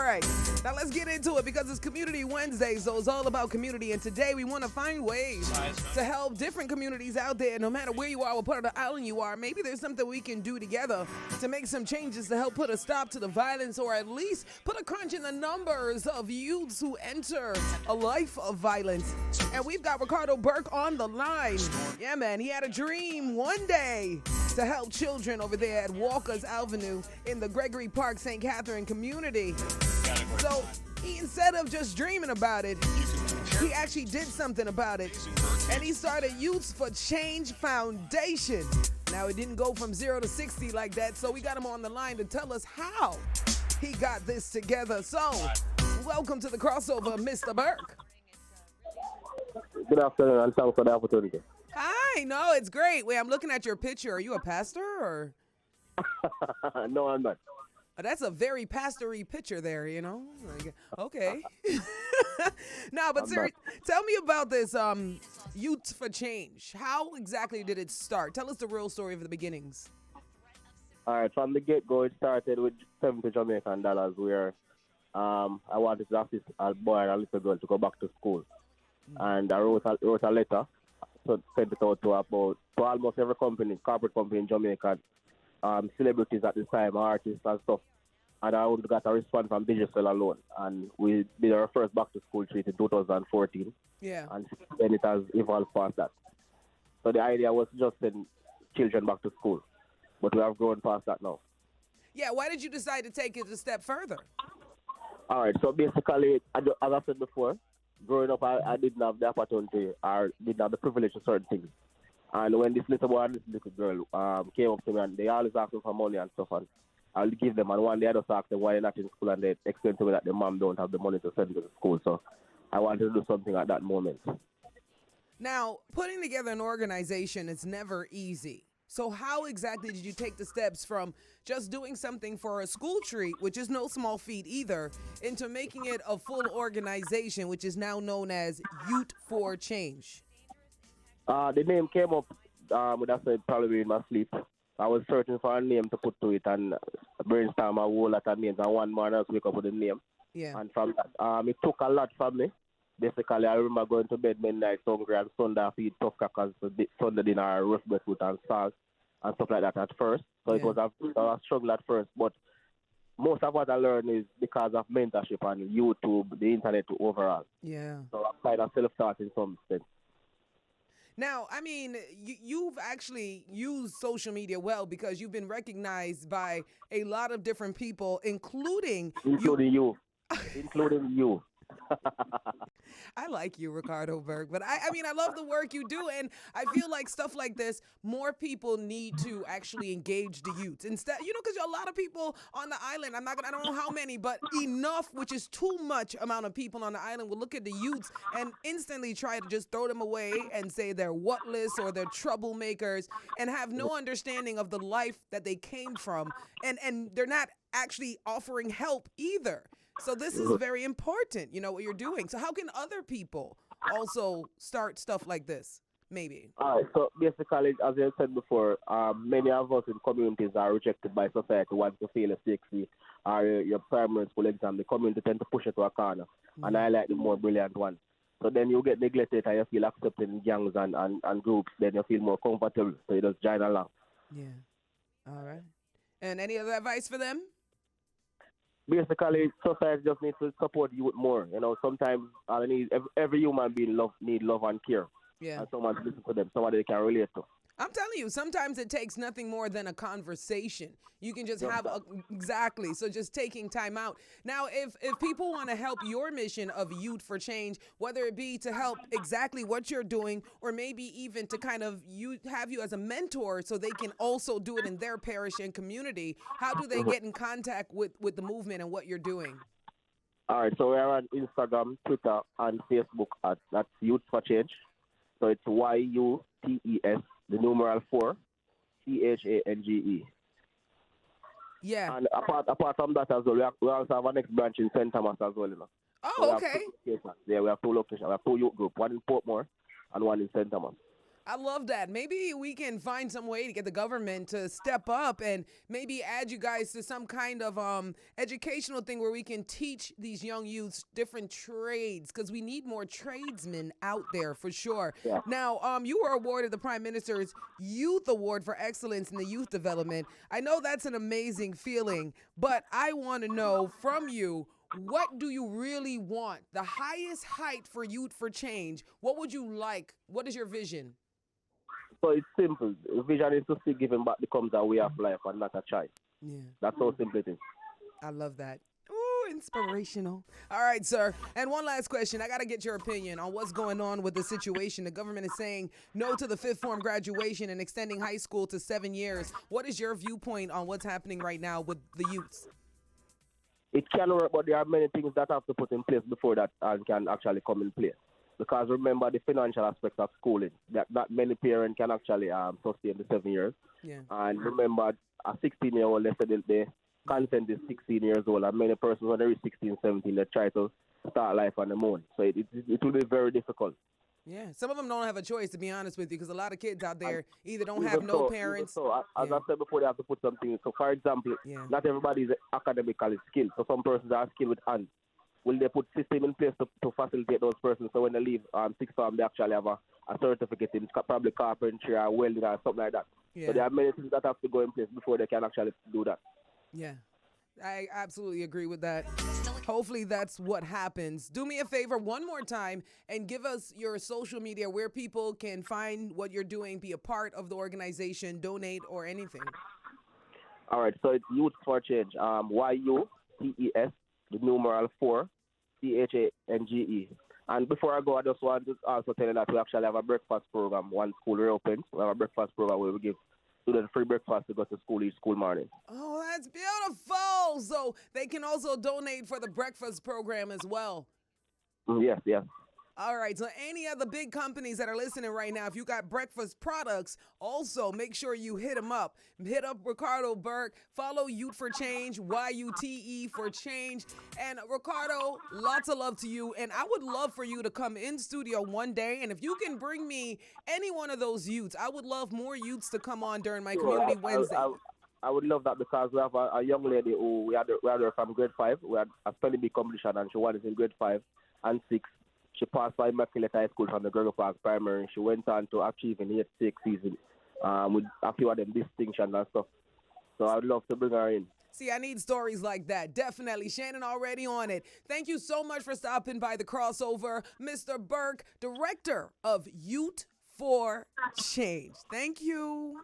right. Now let's get into it because it's Community Wednesday, so it's all about community. And today we want to find ways to help different communities out there, no matter where you are, what part of the island you are. Maybe there's something we can do together to make some changes to help put a stop to the violence, or at least put a crunch in the numbers of youths who enter a life of violence. And we've got Ricardo Burke on the line. Yeah, man, he had a dream one day to help children over there at Walker's Avenue in the Gregory Park St. Catherine community. So instead of just dreaming about it, he actually did something about it. And he started Youth for Change Foundation. Now, it didn't go from 0 to 60 like that, so we got him on the line to tell us how he got this together. So, welcome to the crossover, Mr. Burke. Good afternoon, and thanks for the opportunity. Hi, no, it's great. Wait, I'm looking at your picture. Are you a pastor or? No, I'm not. That's a very pastory picture there, you know? Like, okay. No, but sir, tell me about this Youth for Change. How exactly did it start? Tell us the real story of the beginnings. All right, from the get-go, it started with $70 Jamaican where I wanted to assist a boy and a little girl to go back to school. And I wrote a letter, so sent it out to almost every company, corporate company in Jamaica, celebrities at the time, artists and stuff. And I only got a response from Digicel alone. And we did our first back-to-school treat in 2014. Yeah. And then it has evolved past that. So the idea was just send children back to school. But we have grown past that now. Yeah, why did you decide to take it a step further? All right, so basically, as I said before, growing up, I didn't have the opportunity or didn't have the privilege of certain things. And when this little boy and this little girl came up to me, and they always asked me for money and stuff, and I'll give them. And one day I just asked them why they're not in school, and they explained to me that their mom don't have the money to send them to school. So I wanted to do something at that moment. Now, putting together an organization is never easy. So how exactly did you take the steps from just doing something for a school treat, which is no small feat either, into making it a full organization, which is now known as Youth for Change? The name came up, I said probably in my sleep. I was searching for a name to put to it and brainstorm a whole lot of names. And one morning I was wake up with the name. Yeah. And from that, it took a lot from me. Basically, I remember going to bed midnight hungry and Sunday I feed tough crackers for Sunday dinner, roast beetroot and salt and stuff like that at first. So it was a struggle at first. But most of what I learned is because of mentorship and YouTube, the internet overall. Yeah. So I'm kind of self-taught in some sense. Now, I mean, you've actually used social media well because you've been recognized by a lot of different people, including you. Including you. I like you, Ricardo Burke, but I mean, I love the work you do, and I feel like stuff like this, more people need to actually engage the youth instead, you know, because a lot of people on the island, I don't know how many, but enough, which is too much amount of people on the island will look at the youths and instantly try to just throw them away and say they're whatless or they're troublemakers and have no understanding of the life that they came from, and they're not actually offering help either. So this is very important, you know, what you're doing. So how can other people also start stuff like this, maybe? All right, so basically, as I said before, many of us in communities are rejected by society once you fail a 60 or your primary school exam. The community tend to push it to a corner, and I like the more brilliant one. So then you get neglected and you feel accepted in gangs and groups. Then you feel more comfortable, so you just join along. Yeah. All right. And any other advice for them? Basically, society just needs to support youth more. You know, sometimes every human being need love and care. Yeah. And someone to listen to them, somebody they can relate to. I'm telling you, sometimes it takes nothing more than a conversation. You can just have exactly. So just taking time out. Now, if people want to help your mission of Youth for Change, whether it be to help exactly what you're doing, or maybe even to kind of have you as a mentor so they can also do it in their parish and community, how do they get in contact with the movement and what you're doing? All right, so we're on Instagram, Twitter, and Facebook at Youth for Change. So it's YUTES, the numeral 4, CHANGE. Yeah. And apart from that as well, we also have a next branch in St. Thomas as well, you know. Oh, okay. Yeah, we have two locations. We have two youth groups, one in Portmore and one in St. Thomas. I love that. Maybe we can find some way to get the government to step up and maybe add you guys to some kind of educational thing where we can teach these young youths different trades because we need more tradesmen out there for sure. Yeah. Now, you were awarded the Prime Minister's Youth Award for Excellence in the Youth Development. I know that's an amazing feeling, but I want to know from you, what do you really want? The highest height for Youth for Change. What would you like? What is your vision? So it's simple. The vision is to see giving back becomes a way of life and not a choice. Yeah. That's how simple it is. I love that. Ooh, inspirational. All right, sir. And one last question. I got to get your opinion on what's going on with the situation. The government is saying no to the fifth form graduation and extending high school to 7 years. What is your viewpoint on what's happening right now with the youths? It can work, but there are many things that have to put in place before that can actually come in place. Because remember the financial aspect of schooling, that many parents can actually sustain the 7 years. Yeah. And remember, a 16-year-old, they said the consent is 16 years old, and many persons when they reach 16, 17, they try to start life on their own. So it will be very difficult. Yeah, some of them don't have a choice, to be honest with you, because a lot of kids out there either don't have no parents. So, as I said before, they have to put something in. So, for example, not everybody is academically skilled. So, some persons are skilled with hands. Will they put system in place to facilitate those persons so when they leave sixth form, they actually have a certificate in probably carpentry or welding or something like that. Yeah. So, there are many things that have to go in place before they can actually do that. Yeah, I absolutely agree with that. Hopefully that's what happens. Do me a favor one more time and give us your social media where people can find what you're doing, be a part of the organization, donate, or anything. All right, so it's Youth for Change. YUTES, the numeral 4, CHANGE. And before I go, I just want to also tell you that we actually have a breakfast program. Once school reopens, we have a breakfast program where we give students free breakfast to go to school each school morning. Oh, that's beautiful. So they can also donate for the breakfast program as well. Yes, yes. All right. So any of the big companies that are listening right now, if you got breakfast products, also make sure you hit them up. Hit up Ricardo Burke. Follow Youth for Change, YUTE for Change. And Ricardo, lots of love to you. And I would love for you to come in studio one day. And if you can bring me any one of those youths, I would love more youths to come on during my Community Wednesday. I would love that because we have a young lady who we had her from grade 5. We had a spelling bee competition and she won it in grade 5 and 6. She passed by Immaculate High School from the Gregor Park Primary. She went on to achieve in the 8th season with a few of them distinctions and stuff. So I'd love to bring her in. See, I need stories like that. Definitely. Shannon already on it. Thank you so much for stopping by the crossover. Mr. Burke, Director of Youth for Change. Thank you.